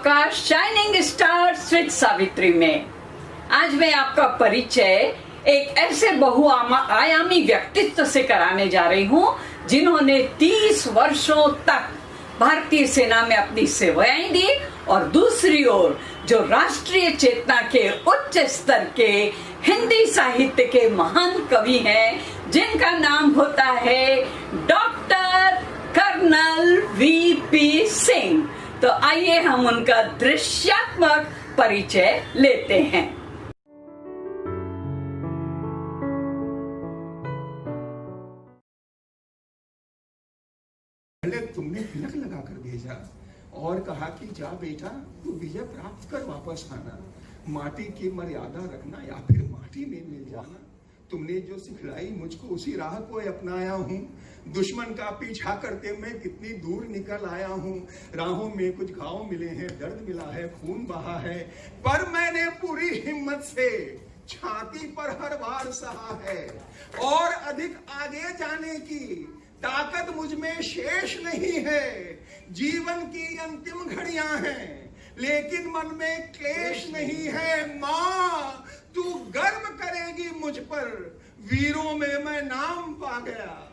आपका shining stars with Savitri में। आज मैं आपका परिचय एक ऐसे बहुआयामी व्यक्तित्व से कराने जा रही हूँ जिन्होंने 30 वर्षों तक भारतीय सेना में अपनी सेवाएं दी और दूसरी ओर जो राष्ट्रीय चेतना के उच्च स्तर के हिंदी साहित्य के महान कवि हैं जिनका नाम होता है डॉक्टर कर्नल वीपी सिंह। तो आइए हम उनका दृश्यात्मक परिचय लेते हैं। पहले तुमने तिलक लगा कर भेजा और कहा कि जा बेटा तू विजय प्राप्त कर वापस आना, माटी की मर्यादा रखना या फिर माटी में मिल जाना। तुमने जो सिखलाई मुझको उसी राह को अपनाया हूँ। दुश्मन का पीछा करते मैं कितनी दूर निकल आया हूँ। राहों में कुछ घाव मिले हैं, दर्द मिला है, खून बहा है, पर मैंने पूरी हिम्मत से छाती पर हर वार सहा है और अधिक आगे जाने की ताकत मुझ में शेष नहीं है। जीवन की अंतिम घड़ियां हैं लेकिन मन में क्लेश नहीं है। माँ तू गर्व करेगी मुझ पर, वीरों में मैं नाम पा गया,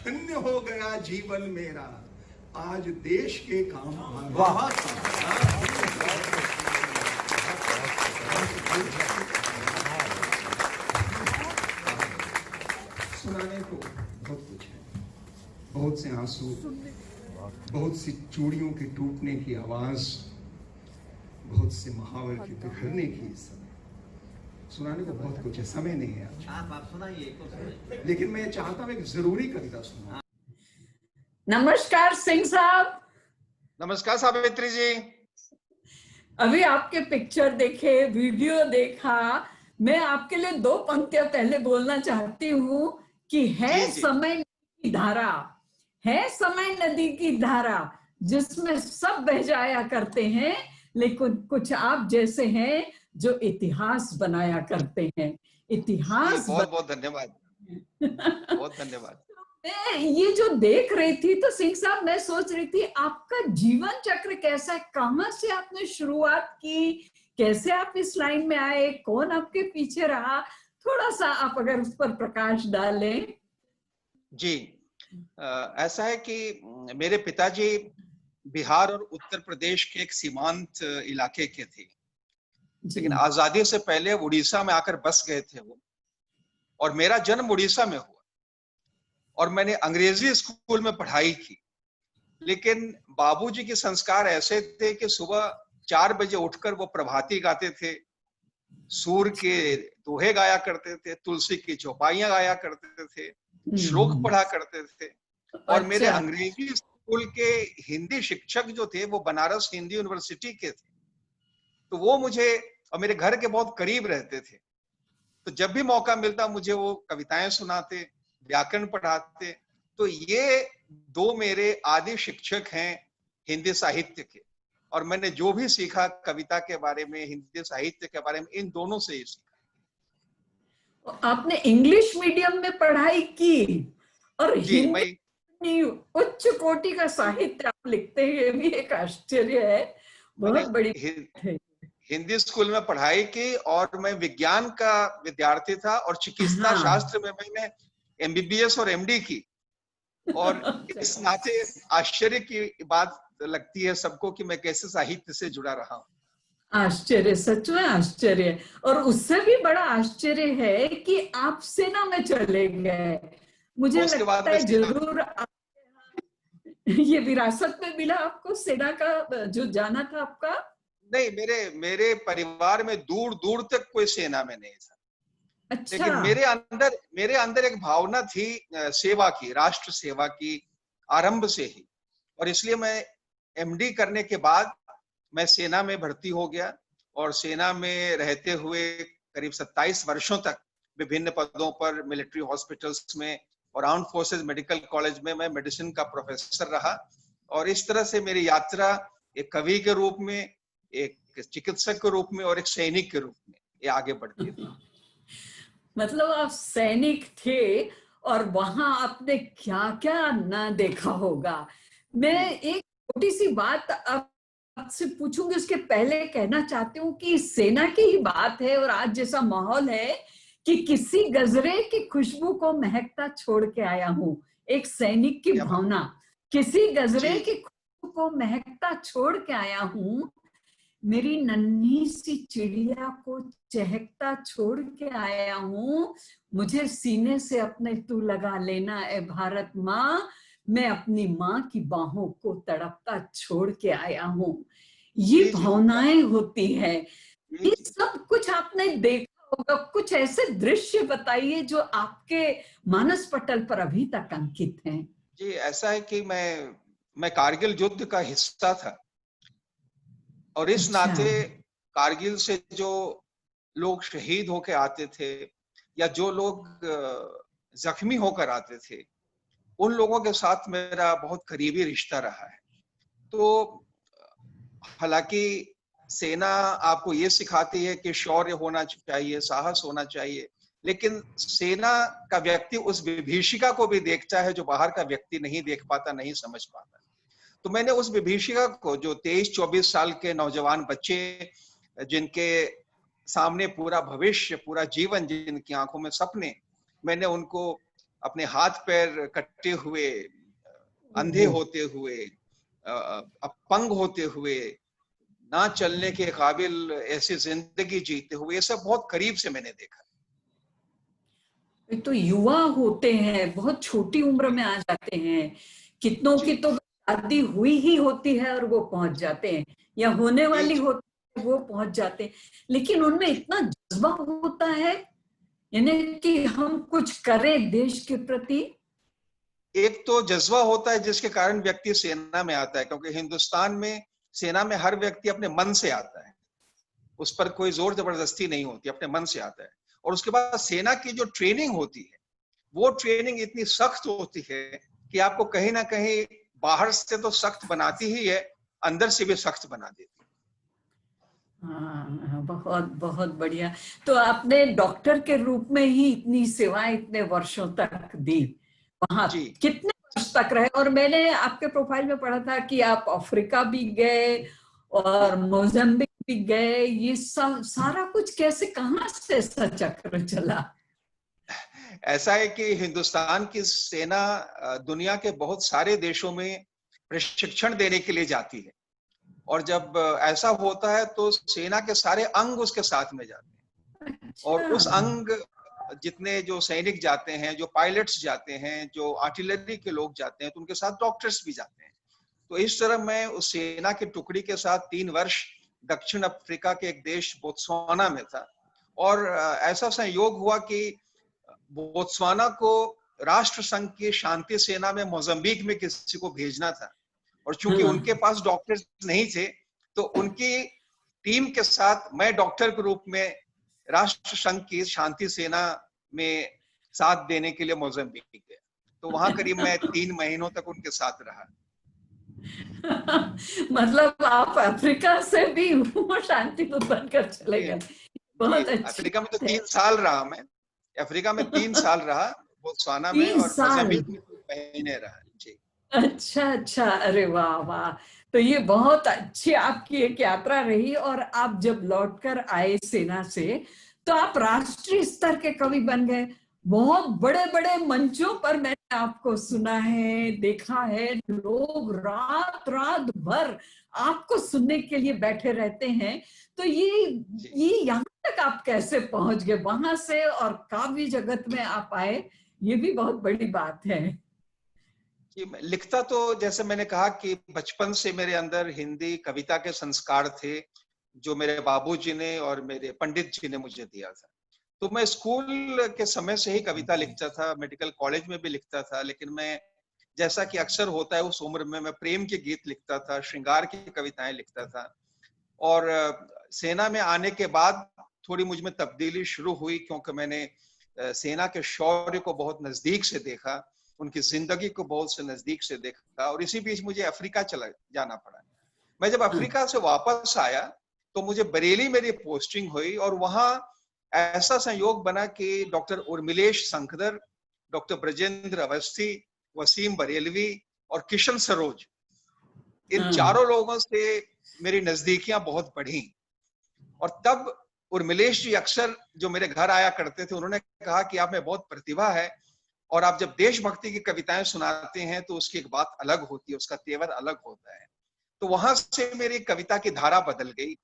धन्य हो गया जीवन मेरा, आज देश के काम आ गया। सुनाने को बहुत कुछ है, बहुत से आंसू, बहुत सी चूड़ियों के टूटने की आवाज, बहुत से महावर के बिखरने की समय। सुनाने को बहुत कुछ है, समय नहीं है आज। आप सुनाइए। लेकिन मैं चाहता हूं एक जरूरी कविता सुना। नमस्कार सिंह साहब। नमस्कार सावित्री जी। अभी आपके पिक्चर देखे, वीडियो देखा, मैं आपके लिए 2 पंक्तियां पहले बोलना चाहती हूँ कि है समय की धारा, है समय नदी की धारा जिसमें सब बह जाया करते हैं, लेकिन कुछ आप जैसे हैं जो इतिहास बनाया करते हैं। इतिहास बहुत बहुत धन्यवाद। बहुत धन्यवाद। मैं ये जो देख रही थी तो सिंह साहब मैं सोच रही थी आपका जीवन चक्र कैसा है, कहाँ से आपने शुरुआत की, कैसे आप इस लाइन में आए, कौन आपके पीछे रहा, थोड़ा सा आप अगर उस पर प्रकाश डालें। जी ऐसा है कि मेरे पिताजी बिहार और उत्तर प्रदेश के एक सीमांत इलाके के थे, लेकिन आजादी से पहले उड़ीसा में आकर बस गए थे वो, और मेरा जन्म उड़ीसा में हुआ और मैंने अंग्रेजी स्कूल में पढ़ाई की। लेकिन बाबूजी के संस्कार ऐसे थे कि सुबह 4 बजे उठकर वो प्रभाती गाते थे, सूर के दोहे गाया करते थे, तुलसी की चौपाइयां गाया करते थे, श्लोक पढ़ा करते थे। और मेरे अंग्रेजी स्कूल के हिंदी शिक्षक जो थे वो बनारस हिंदी यूनिवर्सिटी के थे, तो वो मुझे और मेरे घर के बहुत करीब रहते थे। तो जब भी मौका मिलता मुझे वो कविताएं सुनाते, व्याकरण पढ़ाते। तो ये 2 मेरे आदि शिक्षक हैं हिंदी साहित्य के, और मैंने जो भी सीखा कविता के बारे में, हिंदी साहित्य के बारे में, इन दोनों से ही सीखा। आपने इंग्लिश मीडियम में पढ़ाई की और हिंदी उच्च कोटि का साहित्य आप लिखते हैं, ये भी एक आश्चर्य है, बहुत बड़ी हिंदी स्कूल में पढ़ाई की और मैं विज्ञान का विद्यार्थी था और चिकित्सा शास्त्र में मैंने एमबीबीएस और एमडी की। और इस नाते आश्चर्य की बात लगती है सबको कि मैं कैसे साहित्य से जुड़ा रहा हूँ। आश्चर्य, सच में आश्चर्य। और उससे भी बड़ा आश्चर्य है कि आप सेना में चले गए। मुझे लगता है जरूर ये विरासत में मिला आपको सेना का जो जाना था आपका। नहीं, मेरे परिवार में दूर दूर तक कोई सेना में नहीं था। अच्छा। लेकिन मेरे अंदर एक भावना थी सेवा की, राष्ट्र सेवा की, आरंभ से ही। और इसलिए मैं एमडी करने के बाद मैं सेना में भर्ती हो गया और सेना में रहते हुए करीब 27 वर्षों तक विभिन्न पदों पर मिलिट्री हॉस्पिटल्स में और आर्म्ड फोर्सेस मेडिकल कॉलेज में मैं मेडिसिन का प्रोफेसर रहा। और इस तरह से मेरी यात्रा एक कवि के रूप में, एक चिकित्सक के रूप में और एक सैनिक के रूप में ये आगे बढ़ती थी। मतलब आप सैनिक थे और वहां आपने क्या क्या ना देखा होगा। मैं एक छोटी सी बात अब आपसे पूछूंगी उसके पहले कहना चाहती हूँ कि सेना की ही बात है और आज जैसा माहौल है कि किसी गजरे की खुशबू को महकता छोड़ के आया हूँ, एक सैनिक की क्या बात। भावना, किसी गजरे जी की खुशबू को महकता छोड़ के आया हूँ, मेरी नन्ही सी चिड़िया को चहकता छोड़ के आया हूँ, मुझे सीने से अपने तू लगा लेना ए भारत माँ, मैं अपनी माँ की बाहों को तड़पता छोड़ के आया हूँ। ये जी जी भावनाएं होती है, जी ये जी सब कुछ आपने देखा होगा। कुछ ऐसे दृश्य बताइए जो आपके मानस पटल पर अभी तक अंकित हैं। जी। ऐसा है कि मैं कारगिल युद्ध का हिस्सा था, और इस अच्छा। नाते कारगिल से जो लोग शहीद होकर आते थे या जो लोग जख्मी होकर आते थे, उन लोगों के साथ मेरा बहुत करीबी रिश्ता रहा है। तो हालांकि सेना आपको ये सिखाती है कि शौर्य होना चाहिए, साहस होना चाहिए, लेकिन सेना का व्यक्ति उस विभीषिका को भी देखता है जो बाहर का व्यक्ति नहीं देख पाता, नहीं समझ पाता। तो मैंने उस विभीषिका को, जो 23-24 साल के नौजवान बच्चे जिनके सामने पूरा भविष्य, पूरा जीवन, जिनकी आंखों में सपने, मैंने उनको अपने हाथ पैर कटे हुए, अंधे ओहो। होते हुए, अपंग होते हुए, ना चलने के काबिल ऐसी जिंदगी जीते हुए, ये सब बहुत करीब से मैंने देखा। एक तो युवा होते हैं, बहुत छोटी उम्र में आ जाते हैं, कितनों की जी तो शादी हुई ही होती है और वो पहुंच जाते हैं, या होने जी वाली जी होती है वो पहुंच जाते हैं, लेकिन उनमें जी। इतना जज्बा होता है यानी कि हम कुछ करें देश के प्रति। एक तो जज्बा होता है जिसके कारण व्यक्ति सेना में आता है, क्योंकि हिंदुस्तान में सेना में हर व्यक्ति अपने मन से आता है, उस पर कोई जोर जबरदस्ती नहीं होती, अपने मन से आता है। और उसके बाद सेना की जो ट्रेनिंग होती है, वो ट्रेनिंग इतनी सख्त होती है कि आपको कहीं ना कहीं बाहर से तो सख्त बनाती ही है, अंदर से भी सख्त बना देती है। हाँ, बहुत बहुत बढ़िया। तो आपने डॉक्टर के रूप में ही इतनी सेवाएं इतने वर्षों तक दी, वहां जी कितने वर्ष तक रहे? और मैंने आपके प्रोफाइल में पढ़ा था कि आप अफ्रीका भी गए और मोजाम्बिक भी गए, ये सब सारा कुछ कैसे, कहाँ से ऐसा चक्र चला? ऐसा है कि हिंदुस्तान की सेना दुनिया के बहुत सारे देशों में प्रशिक्षण देने के लिए जाती है, और जब ऐसा होता है तो सेना के सारे अंग उसके साथ में जाते हैं। और अच्छा। उस अंग, जितने जो सैनिक जाते हैं, जो पायलट्स जाते हैं, जो आर्टिलरी के लोग जाते हैं, तो उनके साथ डॉक्टर्स भी जाते हैं। तो इस तरह मैं उस सेना की टुकड़ी के साथ 3 वर्ष दक्षिण अफ्रीका के एक देश बोत्सवाना में था। और ऐसा संयोग हुआ कि बोत्सवाना को राष्ट्र संघ की शांति सेना में मोजाम्बिक में किसी को भेजना था, और चूंकि उनके हाँ। पास डॉक्टर्स नहीं थे, तो उनकी टीम के साथ मैं डॉक्टर के रूप में राष्ट्र संघ की शांति सेना में साथ देने के लिए मोजाम्बिक गया। तो वहां करीब मैं 3 महीनों तक उनके साथ रहा। मतलब आप अफ्रीका से भी वो शांति दूत बनकर चले जी गए, जी। बहुत अच्छी अफ्रीका में तो बात 3 साल रहा मैं। अफ्रीका में 3 है। साल रहा, बोत्सवाना में, 30 और साल? मोजाम्बिक में 3 महीने रहा। जी अच्छा अच्छा, अरे वाह वाह। तो ये बहुत अच्छी आपकी एक यात्रा रही, और आप जब लौटकर आए सेना से तो आप राष्ट्रीय स्तर के कवि बन गए। बहुत बड़े बड़े मंचों पर मैंने आपको सुना है, देखा है, लोग रात रात भर आपको सुनने के लिए बैठे रहते हैं। तो जी ये यहाँ तक आप कैसे पहुंच गए वहां से और काव्य जगत में आप आए, ये भी बहुत बड़ी बात है। जी। मैं लिखता तो, जैसे मैंने कहा कि बचपन से मेरे अंदर हिंदी कविता के संस्कार थे, जो मेरे बाबूजी ने और मेरे पंडित जी ने मुझे दिया था। तो मैं स्कूल के समय से ही कविता लिखता था, मेडिकल कॉलेज में भी लिखता था, लेकिन मैं, जैसा कि अक्सर होता है उस उम्र में, मैं प्रेम के गीत लिखता था, श्रृंगार की कविताएं लिखता था। और सेना में आने के बाद थोड़ी मुझ में तब्दीली शुरू हुई, क्योंकि मैंने सेना के शौर्य को बहुत नजदीक से देखा, उनकी जिंदगी को बहुत से नजदीक से देखा, और इसी बीच मुझे अफ्रीका चला जाना पड़ा। मैं जब हाँ। अफ्रीका से वापस आया तो मुझे बरेली मेरी पोस्टिंग हुई, और वहां ऐसा संयोग बना कि डॉक्टर उर्मिलेश शंकदर, डॉक्टर ब्रजेंद्र अवस्थी, वसीम बरेलवी और किशन सरोज, इन चारों लोगों से मेरी नजदीकियां बहुत बढ़ी। और तब उर्मिलेश जी अक्सर जो मेरे घर आया करते थे, उन्होंने कहा कि आप में बहुत प्रतिभा है, और आप जब देशभक्ति की कविताएं सुनाते हैं तो उसकी एक बात अलग होती है, उसका तेवर अलग होता है। तो वहां से मेरी कविता की धारा बदल गई।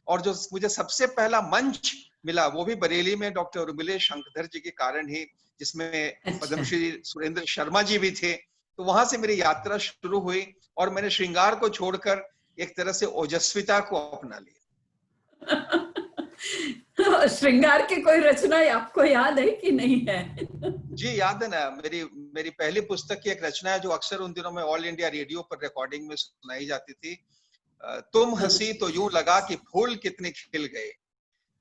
और जो मुझे सबसे पहला मंच मिला वो भी बरेली में डॉक्टर उर्मिलेश शंकधर जी के कारण ही, जिसमें पद्मश्री सुरेंद्र शर्मा जी भी थे। तो वहां से मेरी यात्रा शुरू हुई और मैंने श्रृंगार को छोड़कर एक तरह से ओजस्विता को अपना लिया। श्रृंगार की कोई रचना आपको याद है कि नहीं है? जी याद है ना, मेरी पहली पुस्तक की एक रचना है जो अक्सर उन दिनों में ऑल इंडिया रेडियो पर रिकॉर्डिंग में सुनाई जाती थी। तुम हंसी तो यूं लगा कि फूल कितने खिल गए,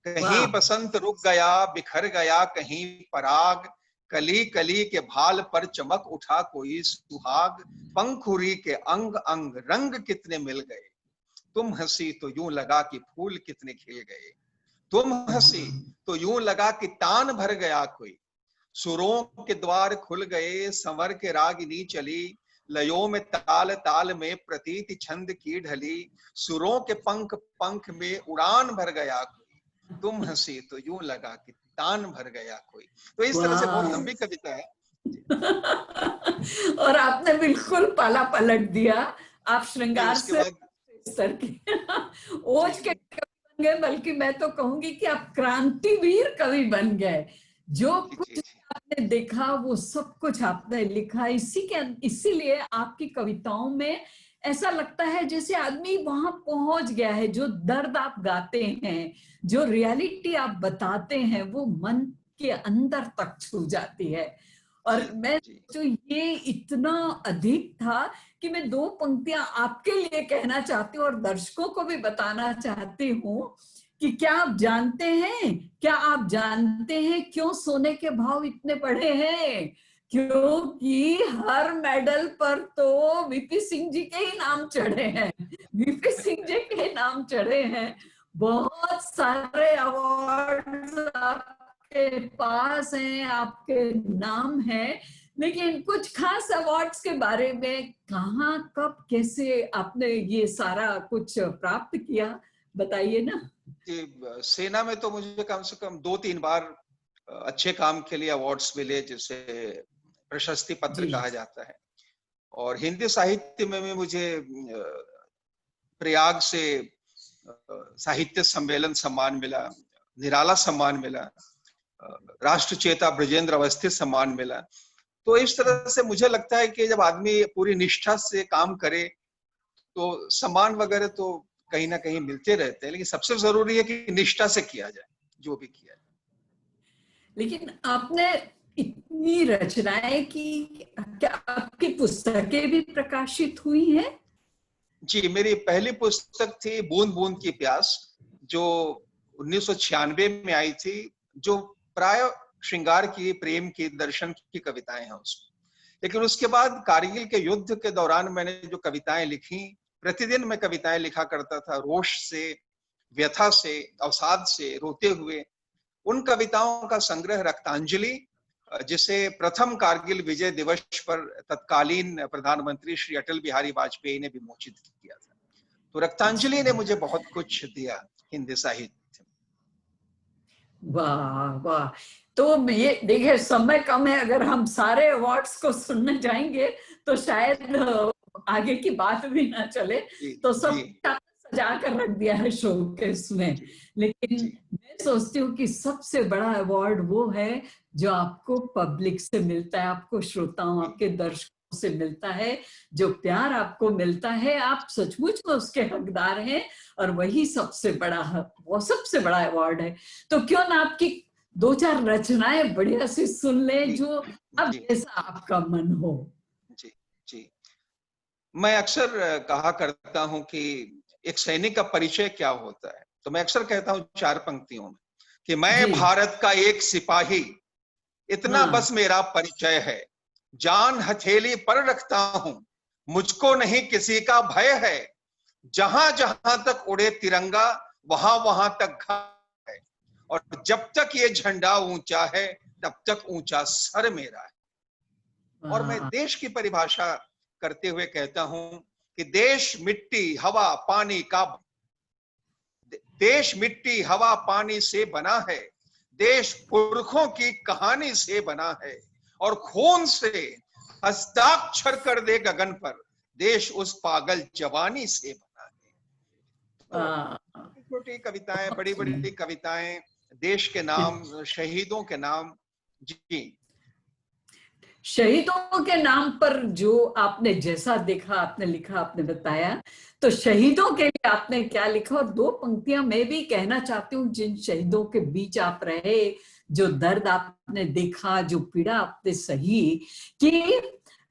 कहीं बसंत रुक गया बिखर गया कहीं पराग, कली कली के भाल पर चमक उठा कोई सुहाग, पंखुरी के अंग अंग रंग कितने मिल गए, तुम हंसी तो यूं लगा कि फूल कितने खिल गए, तुम हंसी तो यूं लगा कि तान भर गया कोई, सुरों के द्वार खुल गए संवर के रागिनी चली, लयों में ताल ताल में प्रतीति छंद की ढली, सुरों के पंख पंख में उड़ान भर गया कोई, तुम हंसी तो यूं लगा कि तान भर गया कोई। तो इस तरह से बहुत लंबी कविता है। और आपने बिल्कुल पाला पलट दिया। आप श्रृंगार से स्तर की ओज के कवि बन गए, बल्कि मैं तो कहूंगी कि आप क्रांतिवीर कवि बन गए। जो कुछ आपने देखा वो सब कुछ आपने लिखा। इसीलिए आपकी कविताओं में ऐसा लगता है जैसे आदमी वहां पहुंच गया है। जो दर्द आप गाते हैं, जो रियलिटी आप बताते हैं, वो मन के अंदर तक छू जाती है। और मैं जो ये इतना अधिक था कि मैं 2 पंक्तियां आपके लिए कहना चाहती हूँ और दर्शकों को भी बताना चाहती हूँ कि क्या आप जानते हैं क्यों सोने के भाव इतने बढ़े हैं? क्योंकि हर मेडल पर तो वीपी सिंह जी के ही नाम चढ़े हैं, वीपी सिंह जी के नाम चढ़े हैं। बहुत सारे अवार्ड आपके पास हैं, आपके नाम है, लेकिन कुछ खास अवार्ड्स के बारे में कहाँ, कब, कैसे आपने ये सारा कुछ प्राप्त किया, बताइए ना। सेना में तो मुझे कम से कम 2-3 बार अच्छे काम के लिए अवार्ड्स मिले, जिसे प्रशस्ति पत्र कहा जाता है। और हिंदी साहित्य में भी मुझे प्रयाग से साहित्य सम्मेलन सम्मान मिला, निराला सम्मान मिला, राष्ट्रचेता ब्रजेंद्र अवस्थी सम्मान मिला। तो इस तरह से मुझे लगता है कि जब आदमी पूरी निष्ठा से काम करे तो सम्मान वगैरह तो कहीं ना कहीं मिलते रहते हैं, लेकिन सबसे जरूरी है कि निष्ठा से किया जाए जो भी किया जाए। लेकिन आपने इतनी रचनाएं की, क्या आपकी पुस्तकें भी प्रकाशित हुई हैं? जी, मेरी पहली पुस्तक थी बूंद बूंद की प्यास, जो 1996 में आई थी, जो प्राय श्रृंगार की, प्रेम की, दर्शन की कविताएं हैं उसमें। लेकिन उसके बाद कारगिल के युद्ध के दौरान मैंने जो कविताएं लिखी, प्रतिदिन मैं कविताएं लिखा करता था, रोष से, व्यथा से, अवसाद से, रोते हुए। उन कविताओं का संग्रह रक्तांजलि, जिसे प्रथम कारगिल विजय दिवस पर तत्कालीन प्रधानमंत्री श्री अटल बिहारी वाजपेयी ने विमोचित किया था। तो रक्तांजलि ने मुझे बहुत कुछ दिया हिंदी साहित्य। वाह वाह। तो ये देखिए, समय कम है, अगर हम सारे अवार्ड्स को सुनने जाएंगे तो शायद आगे की बात भी ना चले। तो सब सजा कर रख दिया है शोकेस में। लेकिन मैं सोचती हूँ कि सबसे बड़ा अवार्ड वो है जो आपको पब्लिक से मिलता है, आपको श्रोताओं, आपके दर्शकों से मिलता है। जो प्यार आपको मिलता है, आप सचमुच में उसके हकदार हैं, और वही सबसे बड़ा, वो सबसे बड़ा अवार्ड है। तो क्यों ना आपकी 2-4 रचनाएं बढ़िया से सुन ले, जो अब जैसा आपका मन हो। जी जी, मैं अक्सर कहा करता हूं कि एक सैनिक का परिचय क्या होता है, तो मैं अक्सर कहता हूं 4 पंक्तियों में कि मैं भारत का एक सिपाही, इतना बस मेरा परिचय है, जान हथेली पर रखता हूं, मुझको नहीं किसी का भय है, जहां जहां तक उड़े तिरंगा वहां वहां तक है, और जब तक ये झंडा ऊंचा है तब तक ऊंचा सर मेरा है। और मैं देश की परिभाषा करते हुए कहता हूं कि देश मिट्टी हवा पानी से बना है, देश पुरखों की कहानी से बना है, और खून से हस्ताक्षर कर दे गगन पर, देश उस पागल जवानी से बना है। तो छोटी कविताएं, बड़ी बड़ी कविताएं, देश के नाम, शहीदों के नाम। जी, शहीदों के नाम पर जो आपने जैसा देखा, आपने लिखा, आपने बताया, तो शहीदों के लिए आपने क्या लिखा, और दो पंक्तियां मैं भी कहना चाहती हूँ। जिन शहीदों के बीच आप रहे, जो दर्द आपने देखा, जो पीड़ा आपने सही, कि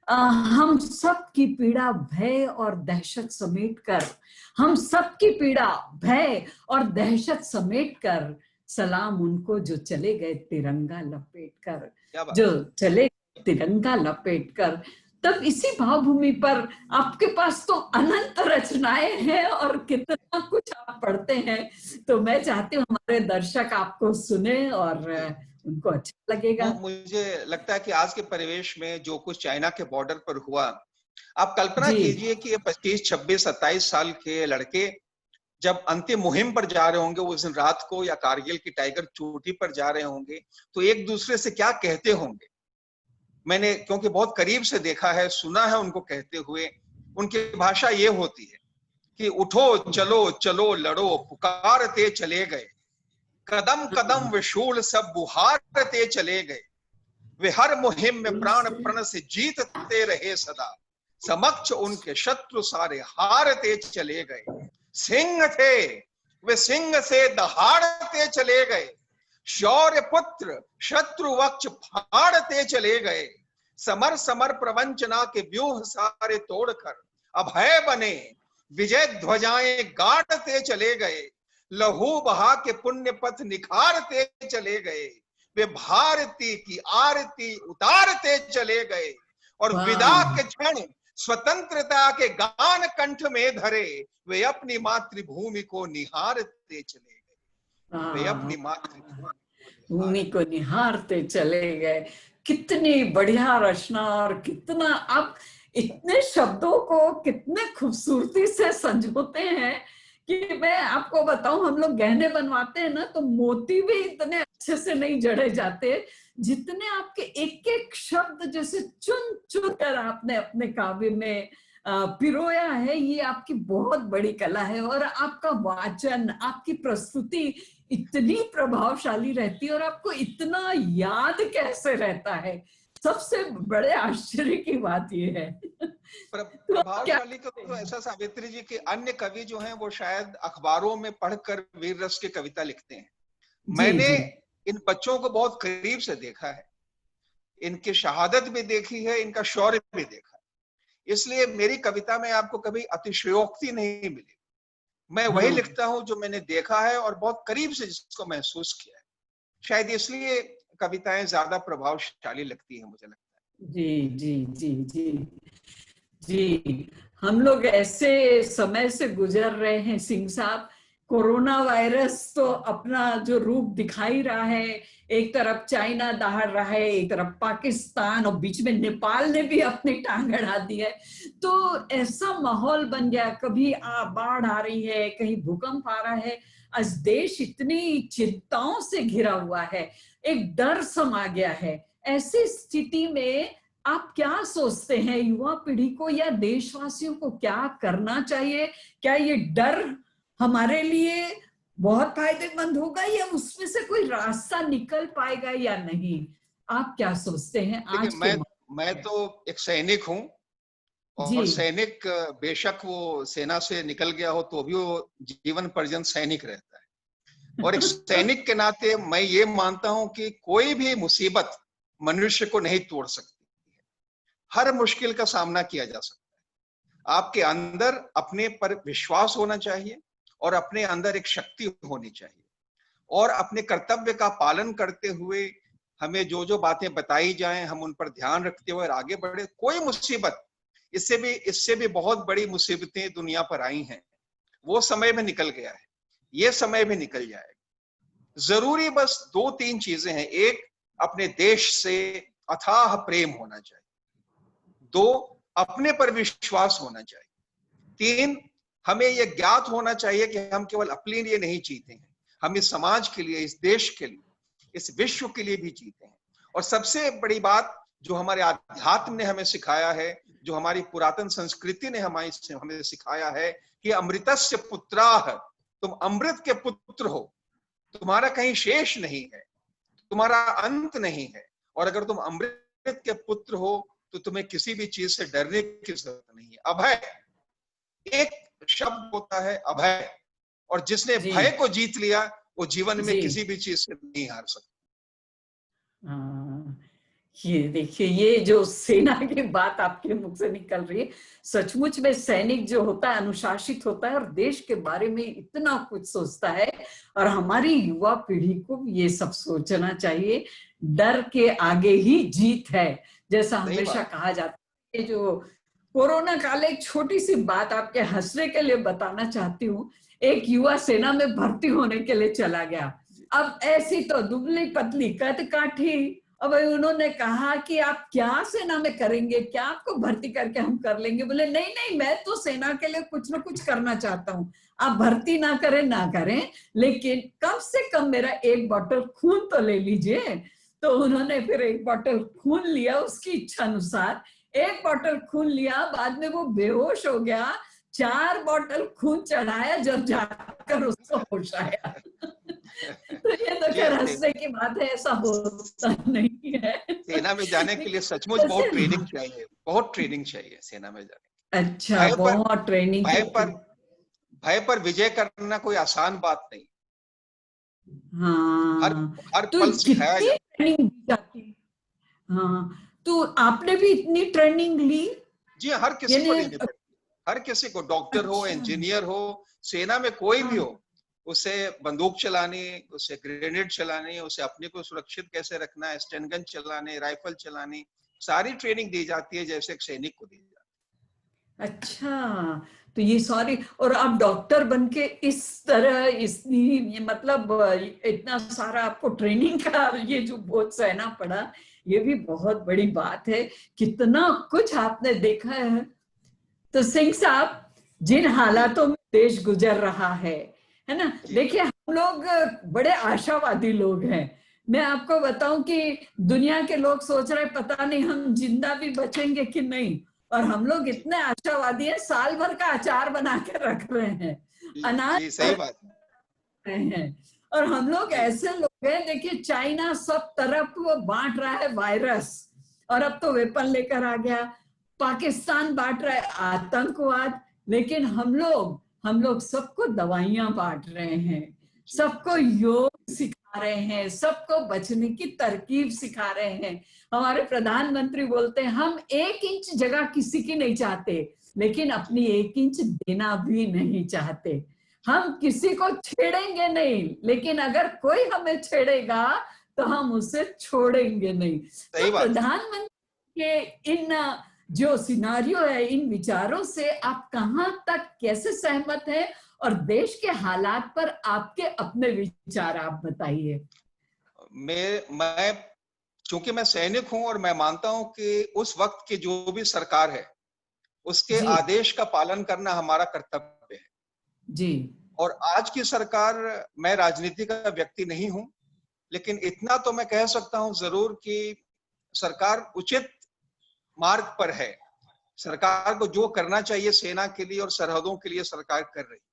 हम सब की पीड़ा भय और दहशत समेट कर, हम सब की पीड़ा भय और दहशत समेट कर, सलाम उनको जो चले गए तिरंगा लपेट कर, जो चले तिरंगा लपेट कर। तब इसी भावभूमि पर आपके पास तो अनंत रचनाएं हैं और कितना कुछ आप पढ़ते हैं, तो मैं चाहती हूँ हमारे दर्शक आपको सुने और उनको अच्छा लगेगा। मुझे लगता है कि आज के परिवेश में जो कुछ चाइना के बॉर्डर पर हुआ, आप कल्पना कीजिए कि ये 25, 26, 27 साल के लड़के जब अंतिम मुहिम पर जा रहे होंगे, उस दिन रात को, या कारगिल की टाइगर चोटी पर जा रहे होंगे, तो एक दूसरे से क्या कहते होंगे। मैंने क्योंकि बहुत करीब से देखा है, सुना है उनको कहते हुए। उनकी भाषा ये होती है कि उठो चलो चलो लड़ो, पुकारते चले गए, कदम कदम विशूल सब बुहारते चले गए, वे हर मुहिम में प्राण प्रण से जीतते रहे सदा, समक्ष उनके शत्रु सारे हारते चले गए, सिंह थे वे सिंह से दहाड़ते चले गए, शौर्य पुत्र शत्रु वक्ष फाड़ते चले गए, समर समर प्रवंचना के व्यूह सारे तोड़कर अभय बने, विजय ध्वजाएं गाड़ते चले गए, लहू बहा के पुण्य पथ निखारते चले गए, वे भारती की आरती उतारते चले गए, और विदा के क्षण स्वतंत्रता के गान कंठ में धरे, वे अपनी मातृभूमि को निहारते चले गए, वे अपनी मातृभूमि को निहारते चले गए। कितनी बढ़िया रचना, और कितना आप इतने शब्दों को कितने खूबसूरती से संजोते हैं कि मैं आपको बताऊं, हम लोग गहने बनवाते हैं ना, तो मोती भी इतने अच्छे से नहीं जड़े जाते जितने आपके एक एक शब्द जैसे चुन चुन कर आपने अपने काव्य में पिरोया है। ये आपकी बहुत बड़ी कला है, और आपका वाचन, आपकी प्रस्तुति इतनी प्रभावशाली रहती है, और आपको इतना याद कैसे रहता है, सबसे बड़े आश्चर्य की बात ये है। प्रभावशाली तो ऐसा, सावित्री जी, के अन्य कवि जो हैं वो शायद अखबारों में पढ़कर वीर रस की कविता लिखते हैं। मैंने इन बच्चों को बहुत करीब से देखा है, इनकी शहादत भी देखी है, इनका शौर्य भी देखा है, इसलिए मेरी कविता में आपको कभी अतिशयोक्ति नहीं मिली। मैं वही लिखता हूं जो मैंने देखा है और बहुत करीब से जिसको महसूस किया है। शायद इसलिए कविताएं ज्यादा प्रभावशाली लगती है, मुझे लगता है। जी जी जी जी जी, हम लोग ऐसे समय से गुजर रहे हैं सिंह साहब। कोरोना वायरस तो अपना जो रूप दिखाई रहा है, एक तरफ चाइना दहाड़ रहा है, एक तरफ पाकिस्तान, और बीच में नेपाल ने भी अपनी टांग अड़ा दी है। तो ऐसा माहौल बन गया, कभी बाढ़ आ रही है, कहीं भूकंप आ रहा है। आज देश इतनी चिंताओं से घिरा हुआ है, एक डर समा गया है। ऐसी स्थिति में आप क्या सोचते हैं, युवा पीढ़ी को या देशवासियों को क्या करना चाहिए? क्या ये डर हमारे लिए बहुत फायदेमंद होगा, या उसमें से कोई रास्ता निकल पाएगा या नहीं? आप क्या सोचते हैं? आज मैं तो एक सैनिक हूं, और सैनिक बेशक वो सेना से निकल गया हो तो भी वो जीवन पर्यंत सैनिक रहता है। और एक सैनिक के नाते मैं ये मानता हूं कि कोई भी मुसीबत मनुष्य को नहीं तोड़ सकती है, हर मुश्किल का सामना किया जा सकता है। आपके अंदर अपने पर विश्वास होना चाहिए, और अपने अंदर एक शक्ति होनी चाहिए, और अपने कर्तव्य का पालन करते हुए हमें जो जो बातें बताई जाएं, हम उन पर ध्यान रखते हुए आगे बढ़े। कोई मुसीबत, इससे भी बहुत बड़ी मुसीबतें दुनिया पर आई हैं, वो समय में निकल गया है, ये समय भी निकल जाएगा। जरूरी बस 2-3 चीजें हैं। एक, अपने देश से अथाह प्रेम होना चाहिए। 2, अपने पर विश्वास होना चाहिए। तीन, हमें यह ज्ञात होना चाहिए कि हम केवल अपने लिए नहीं जीते हैं, हम इस समाज के लिए, इस देश के लिए, इस विश्व के लिए भी जीते हैं। और सबसे बड़ी बात जो हमारे आध्यात्म ने हमें सिखाया है, जो हमारी पुरातन संस्कृति ने हमें सिखाया है कि अमृतस्य पुत्राः, तुम अमृत के पुत्र हो, तुम्हारा कहीं शेष नहीं है, तुम्हारा अंत नहीं है। और अगर तुम अमृत के पुत्र हो तो तुम्हें किसी भी चीज से डरने की जरूरत नहीं है। अभय, एक शब्द होता है अभय, और जिसने भय को जीत लिया वो जीवन में किसी भी चीज से नहीं हार सकता। ये देखिए, ये जो सेना की बात आपके मुख से निकल रही है, सचमुच में सैनिक जो होता है अनुशासित होता है और देश के बारे में इतना कुछ सोचता है। और हमारी युवा पीढ़ी को ये सब सोचना चाहिए, डर के आगे ही जीत है, जैसा हमेशा कहा जाता है। जो कोरोना काल, एक छोटी सी बात आपके हंसने के लिए बताना चाहती हूँ। एक युवा सेना में भर्ती होने के लिए चला गया। अब ऐसी तो दुबली पतली कद काठी, अब उन्होंने कहा कि आप क्या सेना में करेंगे, क्या आपको भर्ती करके हम कर लेंगे? बोले नहीं नहीं, मैं तो सेना के लिए कुछ ना कुछ करना चाहता हूँ, आप भर्ती ना करें, लेकिन कम से कम मेरा एक बोतल खून तो ले लीजिए। तो उन्होंने फिर एक बोतल खून लिया, उसकी इच्छा अनुसार एक बोतल खून लिया। बाद में वो बेहोश हो गया, 4 बोतल खून चढ़ाया, जब जाकर उसको होश आया। तो ये तो खैर हंसने की बात है, ऐसा होता नहीं है। सेना में जाने के लिए सचमुच बहुत ट्रेनिंग चाहिए, बहुत ट्रेनिंग चाहिए सेना में जाने। अच्छा, बहुत ट्रेनिंग। भय पर विजय करना कोई आसान बात नहीं। हाँ, हर तो पल सिखाया जाता है। ट्रेनिंग दी जाती। हाँ, तो आपने भी इतनी ट्रेनिंग ली? जी, हर किसी को लेनी पड़ती, हर किसी को, डॉक्टर हो, इंजीनियर हो, सेना में कोई भी हो, उसे बंदूक चलानी, उसे ग्रेनेड चलानी, उसे अपने को सुरक्षित कैसे रखना है, स्टैन गन चलाने, राइफल चलानी, सारी ट्रेनिंग दी जाती है जैसे एक सैनिक को दी जाती है। अच्छा, तो ये सारी, और आप डॉक्टर बनके इस तरह ये मतलब इतना सारा आपको ट्रेनिंग का ये जो बोझ सहना पड़ा, ये भी बहुत बड़ी बात है। कितना कुछ आपने देखा है। तो सिंह साहब, जिन हालातों में देश गुजर रहा है ना, देखिए हम लोग बड़े आशावादी लोग हैं। मैं आपको बताऊं कि दुनिया के लोग सोच रहे पता नहीं हम जिंदा भी बचेंगे कि नहीं, और हम लोग इतने आशावादी हैं, साल भर का अचार बना के रख रहे हैं, अनाज सही बात है। और हम लोग ऐसे लोग हैं, देखिए चाइना सब तरफ वो बांट रहा है वायरस, और अब तो वेपन लेकर आ गया। पाकिस्तान बांट रहा है आतंकवाद, लेकिन हम लोग सबको दवाइयां बांट रहे हैं, सबको योग सिखा रहे हैं, सबको बचने की तरकीब सिखा रहे हैं। हमारे प्रधानमंत्री बोलते हैं हम 1 इंच जगह किसी की नहीं चाहते, लेकिन अपनी 1 इंच देना भी नहीं चाहते। हम किसी को छेड़ेंगे नहीं, लेकिन अगर कोई हमें छेड़ेगा तो हम उसे छोड़ेंगे नहीं। तो प्रधानमंत्री के इन जो सिनारियो है, इन विचारों से आप कहां तक कैसे सहमत हैं, और देश के हालात पर आपके अपने विचार आप बताइए। मैं चूंकि मैं सैनिक हूं और मैं मानता हूं कि उस वक्त की जो भी सरकार है उसके आदेश का पालन करना हमारा कर्तव्य है जी। और आज की सरकार, मैं राजनीति का व्यक्ति नहीं हूं, लेकिन इतना तो मैं कह सकता हूं जरूर कि सरकार उचित मार्ग पर है। सरकार को जो करना चाहिए सेना के लिए और सरहदों के लिए सरकार कर रही है।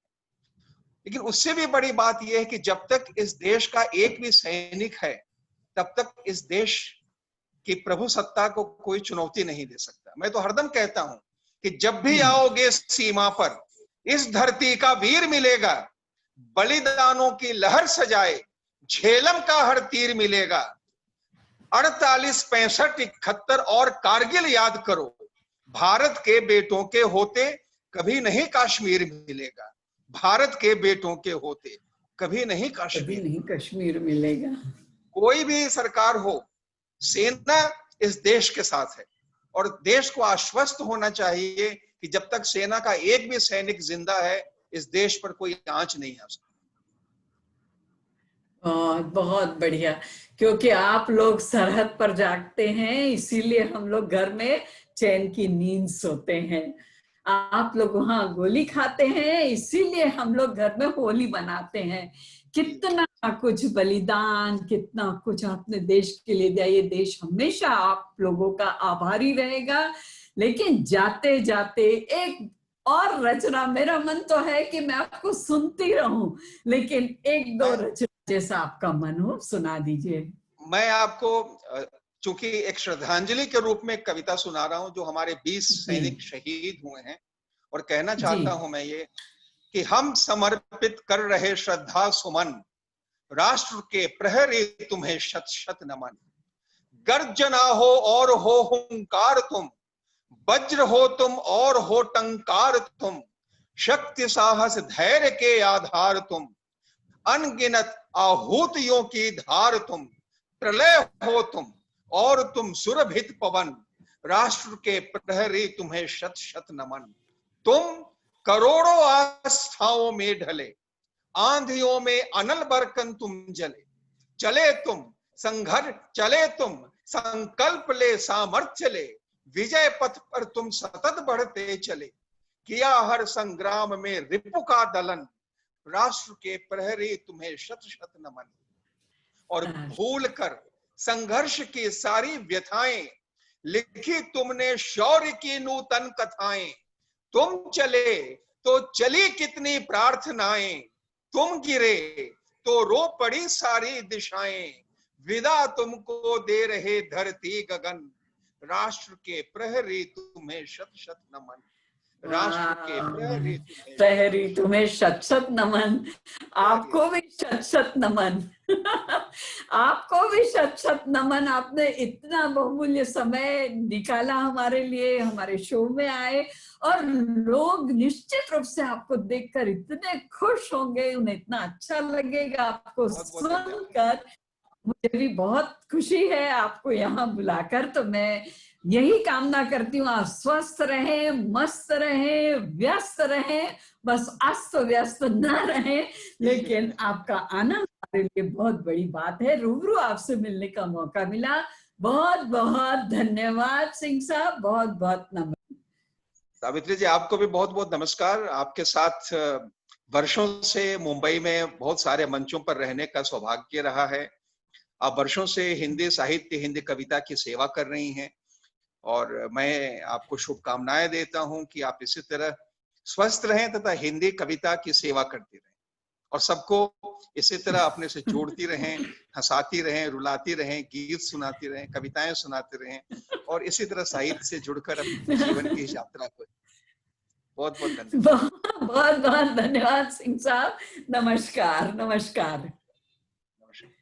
लेकिन उससे भी बड़ी बात यह है कि जब तक इस देश का एक भी सैनिक है तब तक इस देश की प्रभु सत्ता को कोई चुनौती नहीं दे सकता। मैं तो हरदम कहता हूं कि जब भी आओगे सीमा पर, इस धरती का वीर मिलेगा, बलिदानों की लहर सजाए झेलम का हर तीर मिलेगा। 48, 65, 71 और कारगिल याद करो, भारत के बेटों के होते कभी नहीं कश्मीर मिलेगा। भारत के बेटों के होते कभी नहीं कश्मीर मिलेगा। कोई भी सरकार हो, सेना इस देश के साथ है और देश को आश्वस्त होना चाहिए कि जब तक सेना का एक भी सैनिक जिंदा है, इस देश पर कोई आंच नहीं आ सकती। बहुत बढ़िया, क्योंकि आप लोग सरहद पर जागते हैं, इसीलिए हम लोग घर में चैन की नींद सोते हैं। आप लोग वहाँ गोली खाते हैं, इसीलिए हम लोग घर में होली मनाते हैं। कितना कुछ बलिदान, कितना कुछ आपने देश के लिए दिया। ये देश हमेशा आप लोगों का आभारी रहेगा। लेकिन जाते जाते एक और रचना, मेरा मन तो है कि मैं आपको सुनती रहूं, लेकिन एक दो रचना जैसा आपका मन हो सुना दीजिए। मैं आपको चूंकि एक श्रद्धांजलि के रूप में कविता सुना रहा हूं जो हमारे 20 सैनिक शहीद हुए हैं, और कहना चाहता हूं मैं ये कि हम समर्पित कर रहे श्रद्धा सुमन, राष्ट्र के प्रहरी तुम्हें शत शत नमन। गर्जना हो और हो हुंकार तुम, वज्र हो तुम और हो टंकार तुम, शक्ति साहस धैर्य के आधार तुम, अनगिनत आहूतियों की धार तुम, प्रलय हो तुम और तुम सुरभित पवन, राष्ट्र के प्रहरी तुम्हें शत शत नमन। तुम करोड़ों आस्थाओं में ढले, आंधियों में अनल बरकन तुम जले, चले तुम संघर्ष, चले तुम संकल्प ले सामर्थ्य ले, विजय पथ पर तुम सतत बढ़ते चले, किया हर संग्राम में रिपु का दलन, राष्ट्र के प्रहरी तुम्हें शत शत नमन। और भूल कर संघर्ष की सारी व्यथाएं, लिखी तुमने शौर्य की नूतन कथाएं, तुम चले तो चली कितनी प्रार्थनाएं, तुम गिरे तो रो पड़ी सारी दिशाएं, विदा तुमको दे रहे धरती गगन, राष्ट्र के प्रहरी तुम्हें शत शत नमन, राष्ट्र के प्रहरी तुम्हें शत शत नमन। आपको भी शत शत नमन। आपको भी शत शत नमन। आपने इतना बहुमूल्य समय निकाला हमारे लिए, हमारे शो में आए, और लोग निश्चित रूप से आपको देखकर इतने खुश होंगे, उन्हें इतना अच्छा लगेगा आपको सुनकर। मुझे भी बहुत खुशी है आपको यहाँ बुलाकर। तो मैं यही कामना करती हूँ आप स्वस्थ रहें, मस्त रहें, व्यस्त रहें, बस अस्त व्यस्त न रहें, लेकिन आपका आना हमारे लिए बहुत बड़ी बात है। रूबरू आपसे मिलने का मौका मिला, बहुत बहुत धन्यवाद सिंह साहब, बहुत बहुत नमस्कार। सावित्री जी, आपको भी बहुत बहुत नमस्कार। आपके साथ वर्षों से मुंबई में बहुत सारे मंचों पर रहने का सौभाग्य रहा है। आप वर्षों से हिंदी साहित्य, हिंदी कविता की सेवा कर रही हैं, और मैं आपको शुभकामनाएं देता हूं कि आप इसी तरह स्वस्थ रहें तथा हिंदी कविता की सेवा करती रहें, और सबको इसी तरह अपने से जोड़ती रहें, हंसाती रहें, रुलाती रहें, गीत सुनाती रहें, कविताएं सुनाती रहें, और इसी तरह साहित्य से जुड़कर अपने जीवन की यात्रा को। बहुत बहुत धन्यवाद। बहुत बहुत धन्यवाद सिंह साहब। नमस्कार नमस्कार। नमस्कार।